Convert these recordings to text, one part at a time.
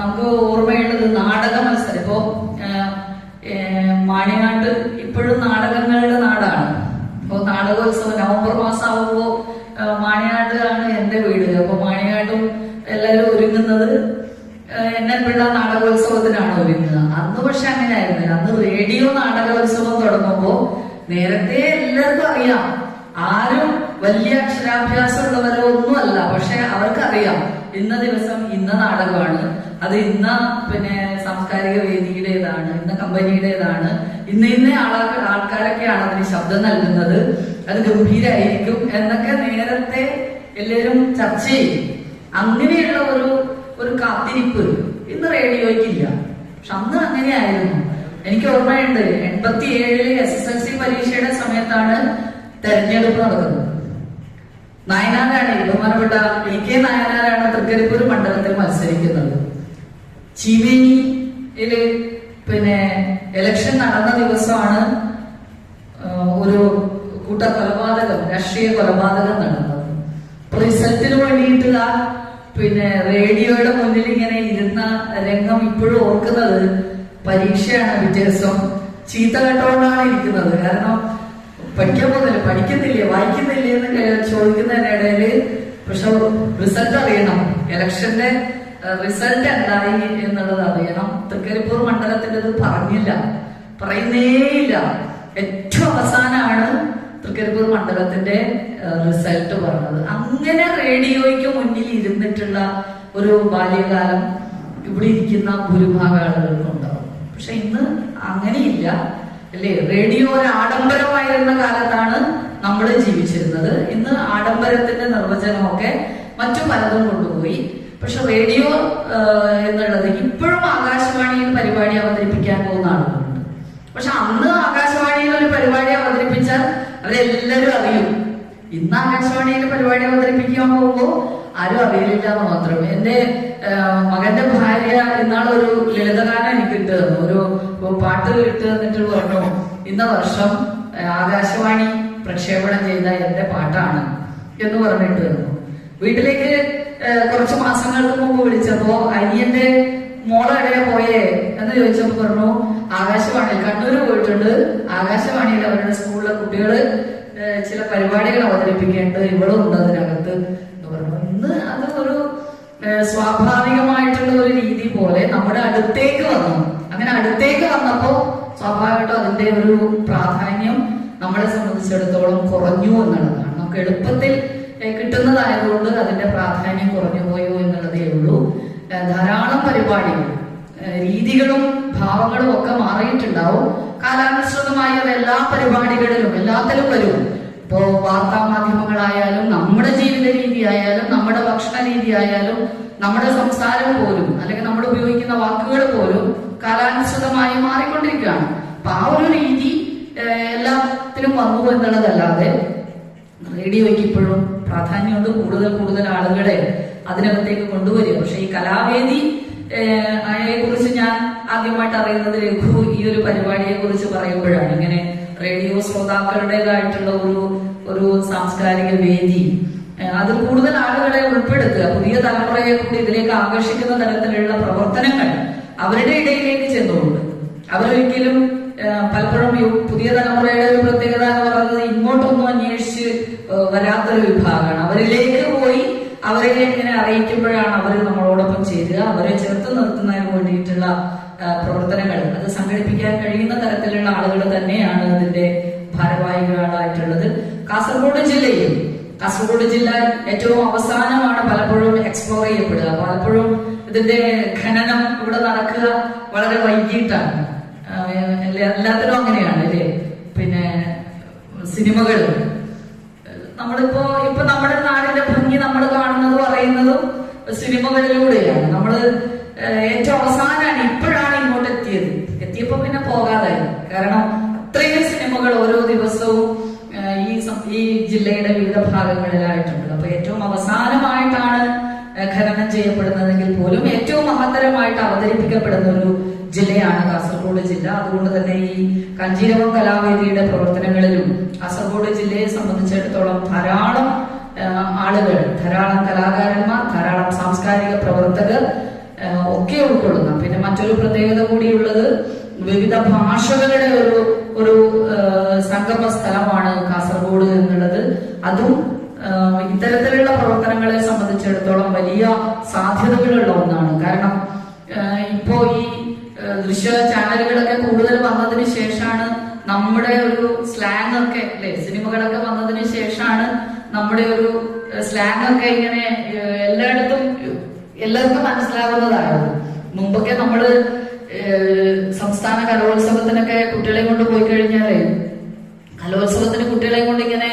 നമുക്ക് ഓർമ്മയുള്ളത് നാടക മത്സരം. ഇപ്പോ മാണിനാട്ട് ഇപ്പോഴും നാടകങ്ങളുടെ നാടാണ്. അപ്പോ നാടകോത്സവം നവംബർ മാസം ആവുമ്പോ മാണിനാട്ടിലാണ് എന്റെ വീട്. അപ്പൊ മാണിനാട്ടും എല്ലാവരും ഒരുങ്ങുന്നത് NN പിള്ള നാടകോത്സവത്തിനാണ് ഒരുങ്ങുക. അന്ന് പക്ഷെ അങ്ങനെ ആയിരുന്നില്ല. അന്ന് റേഡിയോ നാടകോത്സവം തുടങ്ങുമ്പോ നേരത്തെ എല്ലാവർക്കും അറിയാം. ആരും വലിയ അക്ഷരാഭ്യാസം ഉള്ളവരോ ഒന്നുമല്ല. പക്ഷെ അവർക്കറിയാം ഇന്ന ദിവസം ഇന്ന നാടകമാണ്, അത് ഇന്ന സാംസ്കാരിക വേദിയുടേതാണ്, ഇന്ന കമ്പനിയുടേതാണ്, ഇന്ന ആൾക്കാരൊക്കെയാണ് അതിന് ശബ്ദം നൽകുന്നത്, അത് ഗംഭീരായിരിക്കും എന്നൊക്കെ നേരത്തെ എല്ലാവരും ചർച്ച ചെയ്യും. അങ്ങനെയുള്ള ഒരു കാത്തിരിപ്പ് ഇന്ന് റേഡിയോയ്ക്കില്ല. പക്ഷെ അന്ന് അങ്ങനെയായിരുന്നു. എനിക്ക് ഓർമ്മയുണ്ട് 87 SSLC പരീക്ഷയുടെ സമയത്താണ് തെരഞ്ഞെടുപ്പ് നടക്കുന്നത്. നായനാരാണ്, ബഹുമാനപ്പെട്ട PK നായനാരാണ് തൃക്കരിപ്പൂർ മണ്ഡലത്തിൽ മത്സരിക്കുന്നത്. ചീവേനിയില് ഇലക്ഷൻ നടന്ന ദിവസമാണ് ഒരു കൂട്ടക്കൊലപാതകം, രാഷ്ട്രീയ കൊലപാതകം നടന്നത്. റിസൾട്ടിന് വേണ്ടിയിട്ട് റേഡിയോയുടെ മുന്നിൽ ഇങ്ങനെ ഇരുന്ന രംഗം ഇപ്പോഴും ഓർക്കുന്നത്. പരീക്ഷയാണ്, പിറ്റേ ദിവസം ചീത്ത കേട്ടോണ്ടാണ് ഇരിക്കുന്നത്. കാരണം പഠിക്കാൻ പോകുന്നില്ല, പഠിക്കുന്നില്ലേ, വായിക്കുന്നില്ലേ എന്ന് ചോദിക്കുന്നതിനിടയില് പക്ഷെ റിസൾട്ട് അറിയണം, ഇലക്ഷന്റെ റിസൾട്ട് എന്തായി എന്നുള്ളത് അറിയണം. തൃക്കരിപ്പൂർ മണ്ഡലത്തിൻ്റെത് പറയുന്നേയില്ല. ഏറ്റവും അവസാനമാണ് തൃക്കരിപ്പൂർ മണ്ഡലത്തിന്റെ റിസൾട്ട് പറഞ്ഞത്. അങ്ങനെ റേഡിയോയ്ക്ക് മുന്നിൽ ഇരുന്നിട്ടുള്ള ഒരു ബാല്യകാലം ഇവിടെ ഇരിക്കുന്ന ഭൂരിഭാഗം ആളുകൾക്കുണ്ടാവും. പക്ഷെ ഇന്ന് അങ്ങനെയില്ല അല്ലേ? റേഡിയോ ഒരു ആഡംബരമായിരുന്ന കാലത്താണ് നമ്മൾ ജീവിച്ചിരുന്നത്. ഇന്ന് ആഡംബരത്തിന്റെ നിർവചനമൊക്കെ മറ്റു പലതും കൊണ്ടുപോയി. പക്ഷെ റേഡിയോ എന്നുള്ളത് ഇപ്പോഴും ആകാശവാണിയിൽ പരിപാടി അവതരിപ്പിക്കാൻ പോകുന്ന ആളുകളുണ്ട്. പക്ഷെ അന്ന് ആകാശവാണിയിൽ ഒരു പരിപാടി അവതരിപ്പിച്ചാൽ അവരെല്ലാവരും അറിയും. ഇന്ന് ആകാശവാണിയിൽ പരിപാടി അവതരിപ്പിക്കാൻ പോകുമ്പോൾ ആരും അറിയില്ല എന്ന് മാത്രം. എന്റെ മകന്റെ ഭാര്യ ഇന്നാളൊരു ലളിതഗാനം എനിക്ക് ഇട്ട് തന്നു, ഒരു പാട്ട് ഇട്ട് തന്നിട്ട് പറഞ്ഞു, ഇന്ന വർഷം ആകാശവാണി പ്രക്ഷേപണം ചെയ്ത എന്റെ പാട്ടാണ് എന്ന് പറഞ്ഞിട്ട് തന്നു. വീട്ടിലേക്ക് കുറച്ച് മാസങ്ങൾക്ക് മുമ്പ് വിളിച്ചപ്പോ അനിയന്റെ മോളെ എവിടെയാ പോയേ എന്ന് ചോദിച്ചപ്പോ പറഞ്ഞു, ആകാശവാണിയിൽ കണ്ണൂര് പോയിട്ടുണ്ട്, ആകാശവാണിയിൽ അവരുടെ സ്കൂളിലെ കുട്ടികള് ചില പരിപാടികൾ അവതരിപ്പിക്കേണ്ടത്, ഇവളും ഉണ്ട് അതിനകത്ത് എന്ന് പറഞ്ഞു. ഇന്ന് അത് ഒരു സ്വാഭാവികമായിട്ടുള്ള ഒരു രീതി പോലെ നമ്മുടെ അടുത്തേക്ക് വന്നു. അങ്ങനെ അടുത്തേക്ക് വന്നപ്പോ സ്വാഭാവികമായിട്ടും അതിന്റെ ഒരു പ്രാധാന്യം നമ്മളെ സംബന്ധിച്ചിടത്തോളം കുറഞ്ഞു എന്നുള്ളതാണ്. നമുക്ക് എളുപ്പത്തിൽ കിട്ടുന്നതായതുകൊണ്ട് അതിന്റെ പ്രാധാന്യം കുറഞ്ഞു പോയോ എന്നുള്ളതേ ഉള്ളൂ. ധാരാളം പരിപാടികൾ, രീതികളും ഭാവങ്ങളും ഒക്കെ മാറിയിട്ടുണ്ടാവും. കാലാനുസൃതമായി അത് എല്ലാ പരിപാടികളിലും എല്ലാത്തിലും വരും. ഇപ്പോ വാർത്താ മാധ്യമങ്ങളായാലും നമ്മുടെ ജീവിത രീതി ആയാലും നമ്മുടെ ഭക്ഷണ രീതി ആയാലും നമ്മുടെ സംസാരം പോലും അല്ലെങ്കിൽ നമ്മൾ ഉപയോഗിക്കുന്ന വാക്കുകൾ പോലും കാലാനുസൃതമായി മാറിക്കൊണ്ടിരിക്കുകയാണ്. അപ്പൊ ആ ഒരു രീതി എല്ലാത്തിലും വന്നു എന്നുള്ളതല്ലാതെ റേഡിയോയ്ക്ക് ഇപ്പോഴും പ്രാധാന്യമുണ്ട്. കൂടുതൽ ആളുകളെ അതിനകത്തേക്ക് കൊണ്ടുവരിക. പക്ഷെ ഈ കലാവേദി കുറിച്ച് ഞാൻ ആദ്യമായിട്ട് അറിയുന്നത് രഘു ഈ ഒരു പരിപാടിയെ കുറിച്ച് പറയുമ്പോഴാണ്. ഇങ്ങനെ റേഡിയോ ശ്രോതാക്കളുടേതായിട്ടുള്ള ഒരു സാംസ്കാരിക വേദി, അതിൽ കൂടുതൽ ആളുകളെ ഉൾപ്പെടുത്തുക, പുതിയ തലമുറയെ കൂടി ഇതിലേക്ക് ആകർഷിക്കുന്ന തരത്തിലുള്ള പ്രവർത്തനങ്ങൾ അവരുടെ ഇടയിലേക്ക് ചെന്നുകൊണ്ട് അവരൊരിക്കലും പലപ്പോഴും പുതിയ തലമുറയുടെ ഒരു പ്രത്യേകത എന്ന് പറയുന്നത് ഇങ്ങോട്ടൊന്നും അന്വേഷിച്ച് വരാത്തൊരു വിഭാഗമാണ്. അവരിലേക്ക് പോയി അവരെ ഇങ്ങനെ അറിയിക്കുമ്പോഴാണ് അവർ നമ്മളോടൊപ്പം ചേരുക. അവരെ ചേർത്ത് നിർത്തുന്നതിന് വേണ്ടിയിട്ടുള്ള പ്രവർത്തനങ്ങൾ അത് സംഘടിപ്പിക്കാൻ കഴിയുന്ന തരത്തിലുള്ള ആളുകൾ തന്നെയാണ് അതിന്റെ ഭാരവാഹികളായിട്ടുള്ളത്. കാസർഗോഡ് ജില്ല ഏറ്റവും അവസാനമാണ് പലപ്പോഴും എക്സ്പ്ലോർ ചെയ്യപ്പെടുക. പലപ്പോഴും ഇതിന്റെ ഖനനം ഇവിടെ നടക്കുക വളരെ വൈകിട്ടാണ്. എല്ലാത്തിനും അങ്ങനെയാണ് അല്ലേ? സിനിമകൾ ഇപ്പൊ നമ്മുടെ നാടിന്റെ ഭംഗി നമ്മൾ കാണുന്നതും അറിയുന്നതും സിനിമകളിലൂടെയാണ്. നമ്മൾ ഏറ്റവും അവസാനമാണ് ഇപ്പോഴാണ് ഇങ്ങോട്ട് എത്തിയപ്പോ പിന്നെ പോകാതായി. കാരണം അത്രയും സിനിമകൾ ഓരോ ദിവസവും ഈ ജില്ലയുടെ വിവിധ ഭാഗങ്ങളിലായിട്ടുണ്ട്. അപ്പൊ ഏറ്റവും അവസാനമായിട്ടാണ് ഖനനം ചെയ്യപ്പെടുന്നതെങ്കിൽ പോലും ഏറ്റവും മഹത്തരമായിട്ട് അവതരിപ്പിക്കപ്പെടുന്ന ഒരു ജില്ലയാണ് കാസർഗോഡ് ജില്ല. അതുകൊണ്ട് തന്നെ ഈ കഞ്ചീരവം കലാവേദിയുടെ പ്രവർത്തനങ്ങളിലും കാസർഗോഡ് ജില്ലയെ സംബന്ധിച്ചിടത്തോളം ധാരാളം ആളുകൾ, ധാരാളം കലാകാരന്മാർ, ധാരാളം സാംസ്കാരിക പ്രവർത്തകർ ഒക്കെ ഒക്കെ ഉൾക്കൊള്ളുന്ന, പിന്നെ മറ്റൊരു പ്രത്യേകത കൂടിയുള്ളത് വിവിധ ഭാഷകളുടെ ഒരു സംഗമ സ്ഥലമാണ് കാസർഗോഡ് എന്നുള്ളത്. അതും ഇത്തരത്തിലുള്ള പ്രവർത്തനങ്ങളെ സംബന്ധിച്ചിടത്തോളം വലിയ സാധ്യതകളുള്ള ഒന്നാണ്. കാരണം ഇപ്പോ ഈ ദൃശ്യ ചാനലുകളൊക്കെ കൂടുതൽ വന്നതിന് ശേഷമാണ് നമ്മുടെ ഒരു സ്ലാങ് ഒക്കെ അല്ലെ, സിനിമകളൊക്കെ വന്നതിന് ശേഷമാണ് നമ്മുടെ ഒരു സ്ലാങ് ഒക്കെ ഇങ്ങനെ എല്ലാവർക്കും മനസ്സിലാവുന്നതാണ്. മുമ്പൊക്കെ നമ്മള് സംസ്ഥാന കലോത്സവത്തിനൊക്കെ കുട്ടികളെ കൊണ്ട് പോയി കഴിഞ്ഞാല്, കലോത്സവത്തിന് കുട്ടികളെ കൊണ്ട് ഇങ്ങനെ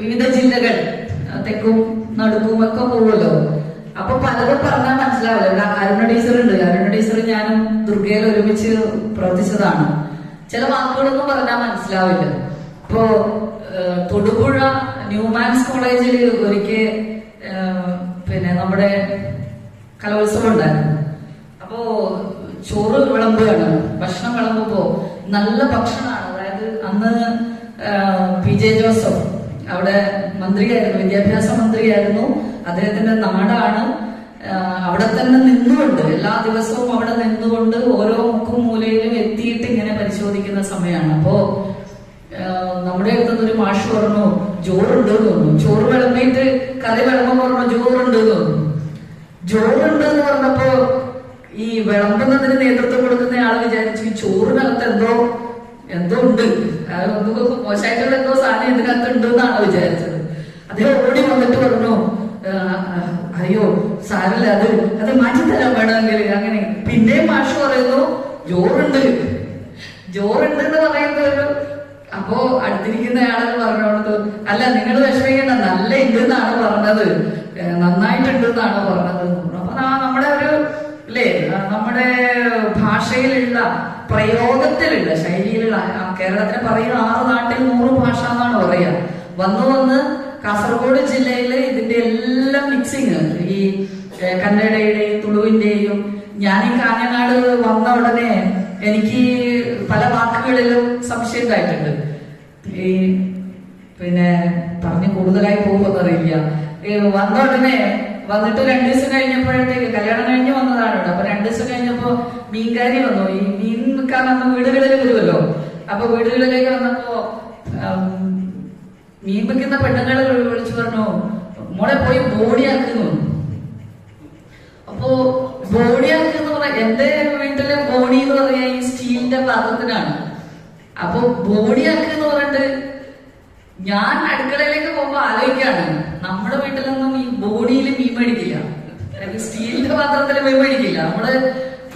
വിവിധ ജില്ലകൾ തെക്കും നടുക്കും ഒക്കെ പോകുമല്ലോ. അപ്പൊ പലതും പറഞ്ഞാൽ മനസ്സിലാവില്ല. ഇവിടെ അരുണ ടീച്ചറുണ്ട്, അരുണ ടീച്ചർ ഞാനും ദുർഗയിൽ ഒരുമിച്ച് പ്രവർത്തിച്ചതാണ്. ചില വാക്കുകളൊന്നും പറഞ്ഞാൽ മനസ്സിലാവില്ല. ഇപ്പോ തൊടുപുഴ ന്യൂമാൻസ് കോളേജിൽ ഒരിക്കൽ പിന്നെ നമ്മുടെ കലോത്സവം ഉണ്ടായിരുന്നു. അപ്പോ ചോറ് വിളമ്പുകയാണ്. ഭക്ഷണം വിളമ്പുമ്പോ നല്ല ഭക്ഷണമാണ്. അതായത് അന്ന് PJ ജോസഫ് അവിടെ മന്ത്രിയായിരുന്നു, വിദ്യാഭ്യാസ മന്ത്രിയായിരുന്നു. അദ്ദേഹത്തിന്റെ നാടാണ്. അവിടെ തന്നെ നിന്നുകൊണ്ട് എല്ലാ ദിവസവും അവിടെ നിന്നുകൊണ്ട് ഓരോ മുക്കും മൂലയിലും എത്തിയിട്ട് ഇങ്ങനെ പരിശോധിക്കുന്ന സമയമാണ്. അപ്പോ നമ്മുടെ അടുത്തുനിന്ന് ഒരു മാഷ് പറഞ്ഞു ചോറുണ്ട് എന്ന് തോന്നുന്നു. ചോറ് വിളമ്പിയിട്ട് കറി വിളമ്പം പറഞ്ഞു ചോറുണ്ട് എന്ന് തോന്നുന്നു. ചോറുണ്ട് എന്ന് പറഞ്ഞപ്പോ ഈ വിളമ്പുന്നതിന് നേതൃത്വം കൊടുക്കുന്ന ആൾ വിചാരിച്ചു ഈ ചോറിനകത്ത് എന്തോ ഉണ്ട്, മോശമായിട്ടുള്ള എന്തോ സാധനം ഇതിനകത്ത് ഉണ്ട് എന്നാണ് വിചാരിച്ചത്. അദ്ദേഹം ഓടി വന്നിട്ട് പറഞ്ഞു അയ്യോ സാരല്ല, അത് മാറ്റിത്തരാൻ വേണമെങ്കിൽ അങ്ങനെ. പിന്നെയും മാഷ് പറയുന്നു ചോറുണ്ട് എന്ന് പറയുന്നത്. അപ്പോ അടുത്തിരിക്കുന്ന ആളുകൾ പറഞ്ഞോണ്ട് അല്ല നിങ്ങൾ വിഷമിക്കേണ്ട, നല്ല ഉണ്ട് എന്നാണ് പറഞ്ഞത്, നന്നായിട്ടുണ്ട് എന്നാണ് പറഞ്ഞത്. അപ്പൊ നമ്മുടെ ഒരു അല്ലേ, നമ്മുടെ ഭാഷയിലുള്ള പ്രയോഗത്തിലുള്ള ശൈലിയിലുള്ള, കേരളത്തിന് പറയുന്ന 6 നാട്ടിൽ 100 ഭാഷ എന്നാണ് പറയുക. വന്ന് കാസർഗോഡ് ജില്ലയില് ഇതിന്റെ എല്ലാം മിക്സിങ്, ഈ കന്നഡയുടെയും തുളുവിന്റെയും. ഞാൻ ഈ കാഞ്ഞങ്ങാട് വന്ന ഉടനെ എനിക്ക് പല വാക്കുകളിലും സംശയം ഉണ്ടായിട്ടുണ്ട്. ഈ പിന്നെ പറഞ്ഞ് കൂടുതലായി പോകുമെന്നറിയില്ല. വന്ന ഉടനെ വന്നിട്ട് 2 ദിവസം കഴിഞ്ഞപ്പോഴത്തേക്ക്, കല്യാണം കഴിഞ്ഞ് വന്നതാണ് ഇവിടെ. അപ്പൊ 2 ദിവസം കഴിഞ്ഞപ്പോ മീൻകാരി വന്നു. ഈ മീൻ വിൽക്കാൻ വന്ന വീടുകളിൽ വരുമല്ലോ. അപ്പൊ വീടുകളിലേക്ക് വന്നപ്പോ മീൻ വെക്കുന്ന പെണ്ണുങ്ങളെ വിളിച്ചു പറഞ്ഞു മോളെ പോയി ബോഡിയാക്കുന്നു. അപ്പോ ബോഡിയാക്കുന്ന പറഞ്ഞാൽ എന്റെ വീട്ടിലെ ബോഡി എന്ന് പറയാ ഈ സ്റ്റീലിന്റെ പാത്രത്തിനാണ്. അപ്പൊ ബോഡിയാക്കുന്ന പറഞ്ഞിട്ട് ഞാൻ അടുക്കളയിലേക്ക് പോകുമ്പോ ആലോചിക്കാണ്, നമ്മുടെ വീട്ടിലൊന്നും ഈ ബോഡിയിൽ മീൻ മേടിക്കില്ല, സ്റ്റീലിന്റെ പാത്രത്തിൽ മീൻ മേടിക്കില്ല, നമ്മള്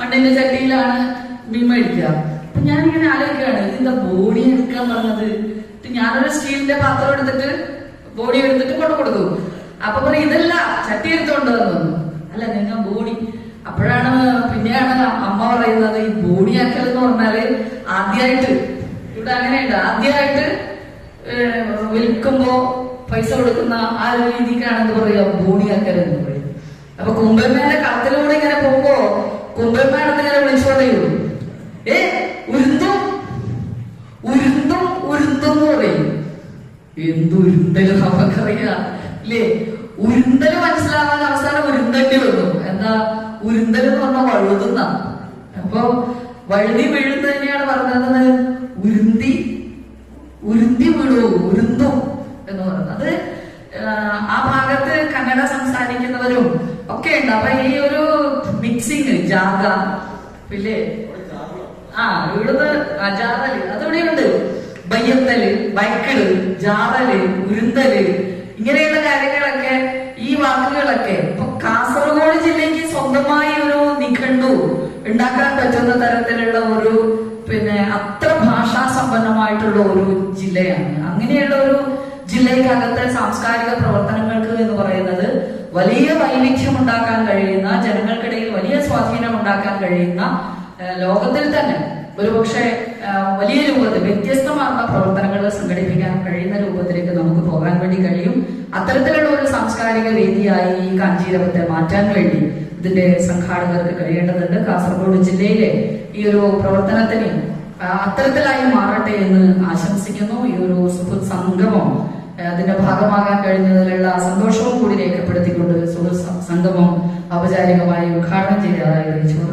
മണ്ണിന്റെ ചട്ടിയിലാണ് മീൻ മേടിക്കുക. അപ്പൊ ഞാനിങ്ങനെ ആലോചിക്കുകയാണ് ഇതിന്റെ ബോഡി എടുക്കാൻ പറഞ്ഞത്. ഞാനൊരു സ്റ്റീലിന്റെ പാത്രം എടുത്തിട്ട് ബോഡി എടുത്തിട്ട് കൊണ്ടു കൊടുത്തു. അപ്പൊ പറയും ഇതല്ല ചട്ടി എടുത്തോണ്ട് വന്നു. അല്ല നിങ്ങൾ ബോഡി. പിന്നെയാണ് അമ്മ പറയുന്നത് ഈ ബോഡിയാക്കൽ എന്ന് പറഞ്ഞാല് ആദ്യമായിട്ട് ഇവിടെ അങ്ങനെയുണ്ട്, ആദ്യമായിട്ട് വിൽക്കുമ്പോ പൈസ കൊടുക്കുന്ന ആ ഒരു രീതിക്കാണ് എന്ത് പറയാ ബോഡിയാക്കൽ എന്ന് പറയും. അപ്പൊ കുമ്പന്മാരുടെ കളത്തിലൂടെ ഇങ്ങനെ പോകുമ്പോ കുമ്പന്മാരുടെ ഇങ്ങനെ വിളിച്ചു പറയൂ ഉരുന്തും ഉരുന്തും ഉരുന്തും എന്ന് പറയും. എന്തുരുന്തല് നമുക്കറിയാം അല്ലേ? ഉരുന്തല് മനസ്സിലാവാൻ അവസാനം ഉരുന്തണ്ടി വന്നു. എന്താ ഉരുന്തൽ എന്ന് പറഞ്ഞാൽ വഴുതുന്ന. അപ്പൊ വഴുതി വീഴുന്നത് തന്നെയാണ് പറഞ്ഞത്. ഉരുന്തി വീഴൂ, ഉരുന്തും എന്ന് പറയുന്നത്. ആ ഭാഗത്ത് കന്നഡ സംസാരിക്കുന്നവരും ഒക്കെ ഉണ്ട്. അപ്പൊ ഈ ഒരു മിക്സിങ് ജാഥ ഇല്ലേ, ഇവിടുന്ന് ജാതല് അതിവിടെയുണ്ട്. ബയ്യത്തല്, ബൈക്കിള്, ജാതല്, ഉരുന്തല്, ഇങ്ങനെയുള്ള കാര്യങ്ങളൊക്കെ ഈ വാക്കുകളൊക്കെ ഇപ്പൊ കാസർഗോഡ് ജില്ലയ്ക്ക് സ്വന്തമായി ഒരു നിഘണ്ടു ഉണ്ടാക്കാൻ പറ്റുന്ന തരത്തിലുള്ള ഒരു അത്ര ഭാഷാ സമ്പന്നമായിട്ടുള്ള ഒരു ജില്ലയാണ്. അങ്ങനെയുള്ള ഒരു ജില്ലയ്ക്കകത്തെ സാംസ്കാരിക പ്രവർത്തനങ്ങൾക്ക് എന്ന് പറയുന്നത് വലിയ വൈവിധ്യം ഉണ്ടാക്കാൻ കഴിയുന്ന, ജനങ്ങൾക്കിടയിൽ വലിയ സ്വാധീനം ഉണ്ടാക്കാൻ കഴിയുന്ന, ലോകത്തിൽ തന്നെ ഒരുപക്ഷെ വലിയ രൂപത്തിൽ വ്യത്യസ്തമാർന്ന പ്രവർത്തനങ്ങൾ സംഘടിപ്പിക്കാൻ കഴിയുന്ന രൂപത്തിലേക്ക് നമുക്ക് പോകാൻ വേണ്ടി കഴിയും. അത്തരത്തിലുള്ള ഒരു സാംസ്കാരിക വേദിയായി ഈ കാഞ്ചീരവത്തെ മാറ്റാൻ വേണ്ടി ഇതിന്റെ സംഘാടകർക്ക് കഴിയേണ്ടതുണ്ട്. കാസർഗോഡ് ജില്ലയിലെ ഈ ഒരു പ്രവർത്തനത്തിന് അത്തരത്തിലായി മാറട്ടെ എന്ന് ആശംസിക്കുന്നു. ഈ ഒരു സുഹൃത്ത് സംഗമം അതിന്റെ ഭാഗമാകാൻ കഴിഞ്ഞതിലുള്ള സന്തോഷവും കൂടി രേഖപ്പെടുത്തിക്കൊണ്ട് സുഹൃത്ത് സംഗമം ഔപചാരികമായി ഉദ്ഘാടനം ചെയ്തതായി അറിയിച്ചു.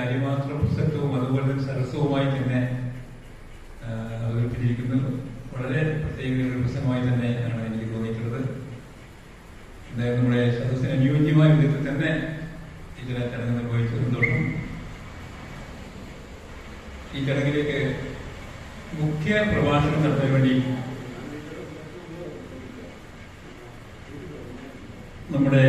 കാര്യമാത്ര പ്രസക്തവും അതുപോലെ തന്നെ സരസവുമായി തന്നെ അവതരിപ്പിച്ചിരിക്കുന്നത്. വളരെ പ്രത്യേക ഒരു പ്രസംഗമായി തന്നെയാണ് എനിക്ക് തോന്നിയിട്ടുള്ളത്. എന്തായാലും നമ്മുടെ സദസ്സിന് അനുയോജ്യമായ വിധത്തിൽ തന്നെ ചില ചടങ്ങ് നിർവഹിച്ച സന്തോഷം. ഈ ചടങ്ങിലേക്ക് മുഖ്യ പ്രഭാഷണം നടത്താൻ വേണ്ടി നമ്മുടെ